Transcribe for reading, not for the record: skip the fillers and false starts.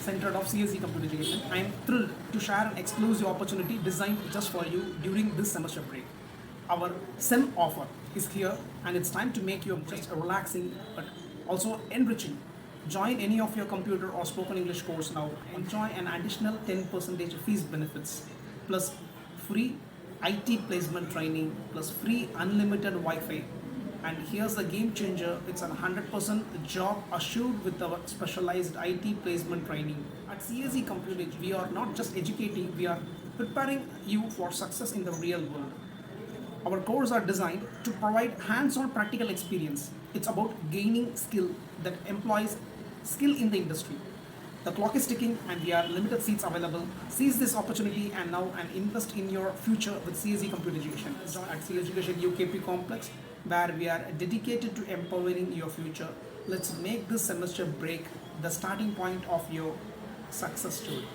centered of CSE Computer Education. I am thrilled to share an exclusive opportunity designed just for you during this semester break. Our SEM offer is here and it's time to make your just a relaxing but also enriching. Join any of your computer or spoken English course now. Enjoy an additional 10% fees benefits plus free IT placement training plus free unlimited Wi-Fi. And here's the game changer, it's a 100% job assured with our specialized IT placement training. At CSE Computer Education, we are not just educating, we are preparing you for success in the real world. Our courses are designed to provide hands-on practical experience. It's about gaining skill that employs skill in the industry. The clock is ticking and we are limited seats available. Seize this opportunity and now and invest in your future with CSE Computer Education. Join at CSE Education UKP Complex where we are dedicated to empowering your future. Let's make this semester break the starting point of your success story.